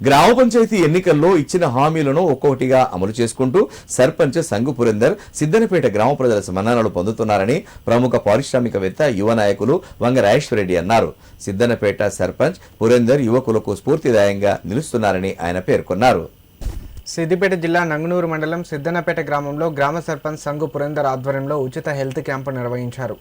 గ్రామ పంచాయతీ ఎన్నికల్లో ఇచ్చిన హామీలను ఒక్కొక్కటిగా అమలు చేసుకుంటూ సర్పంచ్ సంగు పురేందర్ సిద్దనపేట గ్రామ ప్రజల మన్ననలు పొందుతున్నారని ప్రముఖ పారిశ్రామికవేత్త యువ నాయకులు వంగ రాజేశ్వరరెడ్డి అన్నారు. సిద్దనపేట సర్పంచ్ పురేందర్ యువకులకు స్ఫూర్తిదాయంగా నిలుస్తున్నారని ఆయన పేర్కొన్నారు. సిద్దిపేట జిల్లా నంగునూరు మండలం సిద్దనపేట గ్రామంలో గ్రామ సర్పంచ్ సంగు పురేందర్ ఆధ్వర్యంలో ఉచిత హెల్త్ క్యాంపు నిర్వహించారు.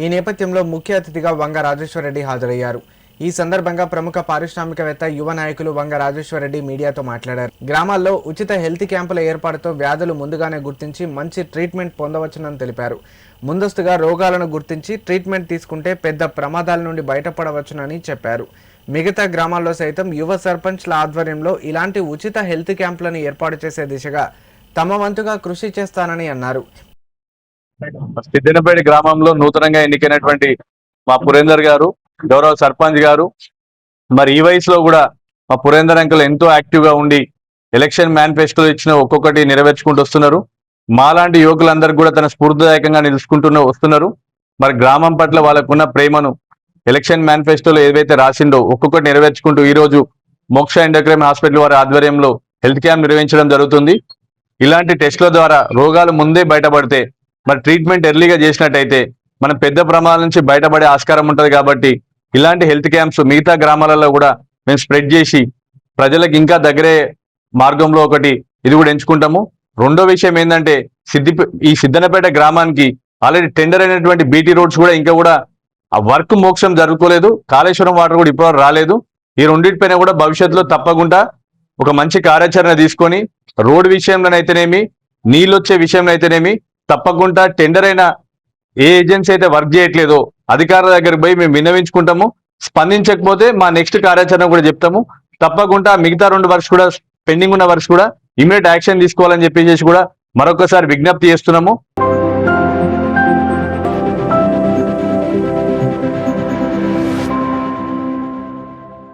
ఈ నేపథ్యంలో ముఖ్య అతిథిగా వంగ రాజేశ్వరరెడ్డి హాజరయ్యారు. ఈ సందర్భంగా ప్రముఖ పారిశ్రామికవేత్త యువ నాయకులు వంగ రాజేశ్వరరెడ్డి మీడియాతో మాట్లాడారు. గ్రామాల్లో ఉచిత హెల్త్ క్యాంపుల ఏర్పాటుతో వ్యాధులు ముందుగానే గుర్తించి మంచి ట్రీట్మెంట్ పొందవచ్చునని తెలిపారు. ముందస్తుగా రోగాలను గుర్తించి ట్రీట్మెంట్ తీసుకుంటే పెద్ద ప్రమాదాల నుండి బయటపడవచ్చునని చెప్పారు. మిగతా గ్రామాల్లో సైతం యువ సర్పంచ్ల ఆధ్వర్యంలో ఇలాంటి ఉచిత హెల్త్ క్యాంపులను ఏర్పాటు చేసే దిశగా తమ వంతుగా కృషి చేస్తానని అన్నారు. సిద్దినపేట గ్రామంలో నూతనంగా ఎన్నికైనటువంటి మా పురేందర్ గారు, గౌరవ సర్పంచ్ గారు, మరి ఈ వయసులో కూడా మా పురేందర్ అంకుల్ ఎంతో యాక్టివ్ గా ఉండి ఎలక్షన్ మేనిఫెస్టో ఇచ్చిన ఒక్కొక్కటి నెరవేర్చుకుంటూ వస్తున్నారు. మాలాంటి యువకులందరూ కూడా తన స్ఫూర్తిదాయకంగా వస్తున్నారు. మరి గ్రామం పట్ల వాళ్ళకున్న ప్రేమను ఎలక్షన్ మేనిఫెస్టోలో ఏవైతే రాసిండో ఒక్కొక్కటి నెరవేర్చుకుంటూ ఈ రోజు మోక్ష ఎండోక్రైన్ హాస్పిటల్ వారి ఆధ్వర్యంలో హెల్త్ క్యాంప్ నిర్వహించడం జరుగుతుంది. ఇలాంటి టెస్టుల ద్వారా రోగాలు ముందే బయటపడితే మరి ట్రీట్మెంట్ ఎర్లీగా చేసినట్టయితే మనం పెద్ద ప్రమాదాల నుంచి బయటపడే ఆస్కారం ఉంటుంది. కాబట్టి ఇలాంటి హెల్త్ క్యాంప్స్ మిగతా గ్రామాలలో కూడా మేము స్ప్రెడ్ చేసి ప్రజలకు ఇంకా దగ్గరే మార్గంలో ఒకటి ఇది కూడా ఎంచుకుంటాము. రెండో విషయం ఏంటంటే ఈ సిద్దనపేట గ్రామానికి ఆల్రెడీ టెండర్ అయినటువంటి బీటీ రోడ్స్ కూడా ఇంకా కూడా ఆ వర్క్ మోక్షం జరుగుకోలేదు. కాళేశ్వరం వాటర్ కూడా ఇప్పుడు రాలేదు. ఈ రెండింటిపైన కూడా భవిష్యత్తులో తప్పకుండా ఒక మంచి కార్యాచరణ తీసుకొని రోడ్ విషయంలోనైతేనేమి, నీళ్ళు వచ్చే విషయంలో అయితేనేమి తప్పకుండా టెండర్ అయిన ఏ ఏజెన్సీ అయితే వర్క్ చేయట్లేదో అధికారుల దగ్గరికి పోయి మేము విన్నవించుకుంటాము. స్పందించకపోతే మా నెక్స్ట్ కార్యాచరణ కూడా చెప్తాము. తప్పకుండా మిగతా 2 వర్క్స్ కూడా పెండింగ్ ఉన్న వర్క్స్ కూడా ఇమీడియట్ యాక్షన్ తీసుకోవాలని చెప్పేసి కూడా మరొకసారి విజ్ఞప్తి చేస్తున్నాము.